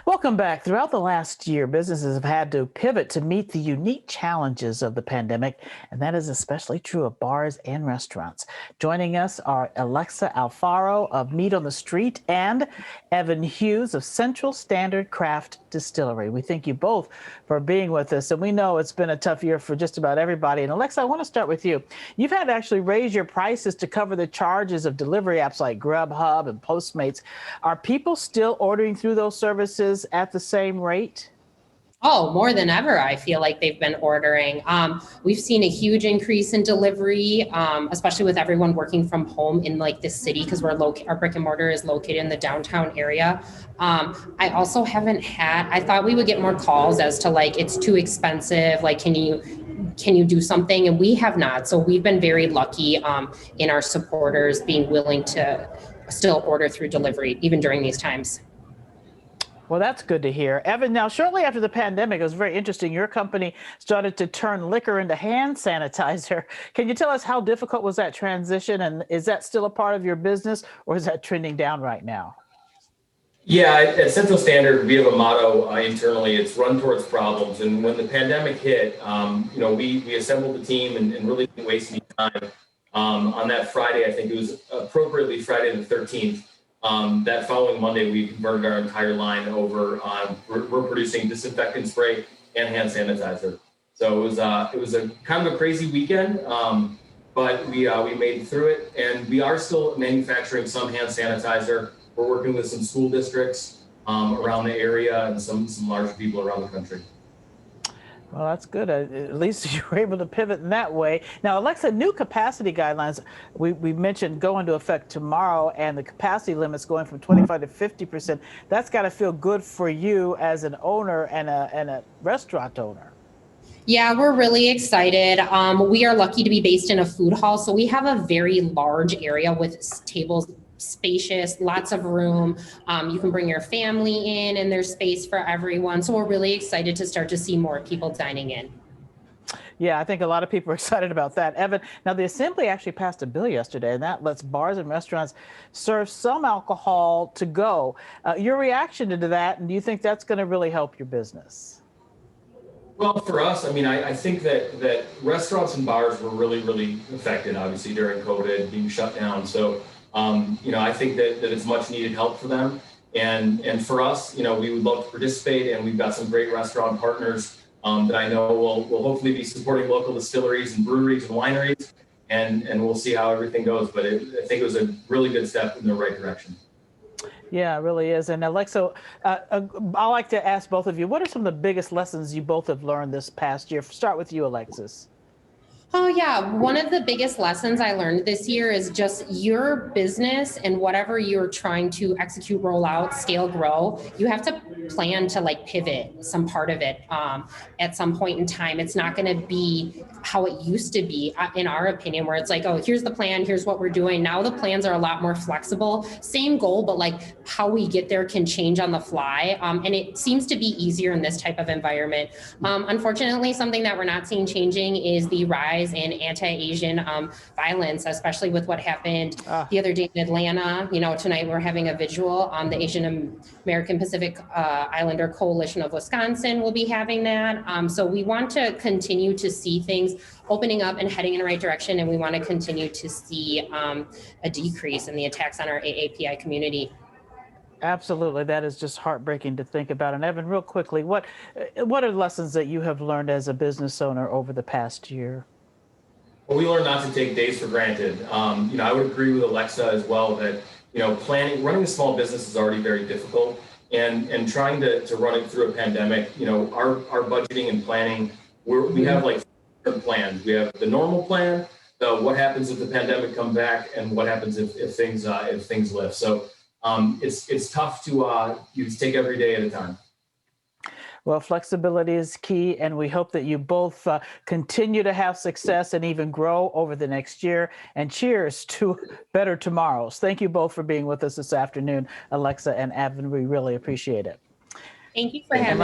Welcome back. Throughout the last year, businesses have had to pivot to meet the unique challenges of the pandemic, and that is especially true of bars and restaurants. Joining us are Alexa Alfaro of Meat on the Street and Evan Hughes of Central Standard Craft Distillery. We thank you both for being with us, and we know it's been a tough year for just about everybody. And Alexa, I want to start with you. You've had to actually raise your prices to cover the charges of delivery apps like Grubhub and Postmates. Are people still ordering through those services at the same rate? Oh, more than ever, I feel like they've been ordering. We've seen a huge increase in delivery, especially with everyone working from home in like this city because our brick and mortar is located in the downtown area. I also haven't had. I thought we would get more calls as to like it's too expensive. Like, can you do something? And we have not. So we've been very lucky in our supporters being willing to still order through delivery even during these times. Well, that's good to hear. Evan, now, shortly after the pandemic, it was very interesting. Your company started to turn liquor into hand sanitizer. Can you tell us how difficult was that transition? And is that still a part of your business, or is that trending down right now? Yeah, at Central Standard, we have a motto internally. It's run towards problems. And when the pandemic hit, we assembled the team and really didn't waste any time. On that Friday, I think it was appropriately Friday the 13th. That following Monday, we converted our entire line over. We're producing disinfectant spray and hand sanitizer. So it was a kind of a crazy weekend, but we made it through it, and we are still manufacturing some hand sanitizer. We're working with some school districts around the area and some larger people around the country. Well, that's good. At least you were able to pivot in that way. Now, Alexa, new capacity guidelines, we mentioned go into effect tomorrow, and the capacity limits going from 25 to 50%. That's got to feel good for you as an owner and a restaurant owner. Yeah, we're really excited. We are lucky to be based in a food hall, so we have a very large area with tables, spacious, lots of room. You can bring your family in, and there's space for everyone. So we're really excited to start to see more people dining in. Yeah, I think a lot of people are excited about that. Evan, now the Assembly actually passed a bill yesterday, and that lets bars and restaurants serve some alcohol to go. Your reaction to that, and do you think that's going to really help your business? Well, for us, I think that restaurants and bars were really, really affected, obviously, during COVID being shut down. So, I think that it's much needed help for them. And for us, we would love to participate, and we've got some great restaurant partners that I know will hopefully be supporting local distilleries and breweries and wineries, and we'll see how everything goes. But I think it was a really good step in the right direction. Yeah, it really is. And Alexa, I like to ask both of you, what are some of the biggest lessons you both have learned this past year? Start with you, Alexis. Oh, yeah. One of the biggest lessons I learned this year is just your business and whatever you're trying to execute, roll out, scale, grow. You have to plan to like pivot some part of it at some point in time. It's not going to be how it used to be, in our opinion, where it's like, oh, here's the plan, here's what we're doing. Now the plans are a lot more flexible. Same goal, but like how we get there can change on the fly. And it seems to be easier in this type of environment. Unfortunately, something that we're not seeing changing is the rise in anti-Asian violence, especially with what happened the other day in Atlanta. Tonight we're having a visual on the Asian American Pacific Islander Coalition of Wisconsin will be having that. So we want to continue to see things opening up and heading in the right direction, and we want to continue to see a decrease in the attacks on our AAPI community. Absolutely. That is just heartbreaking to think about. And Evan, real quickly, what are lessons that you have learned as a business owner over the past year? Well, we learned not to take days for granted. I would agree with Alexa as well that, running a small business is already very difficult, and trying to run it through a pandemic, our budgeting and planning, we have like different plans. We have the normal plan, what happens if the pandemic comes back, and what happens if things lift. So it's tough to take every day at a time. Well, flexibility is key, and we hope that you both continue to have success and even grow over the next year. And cheers to better tomorrows. Thank you both for being with us this afternoon, Alexa and Evan. We really appreciate it. Thank you for having me.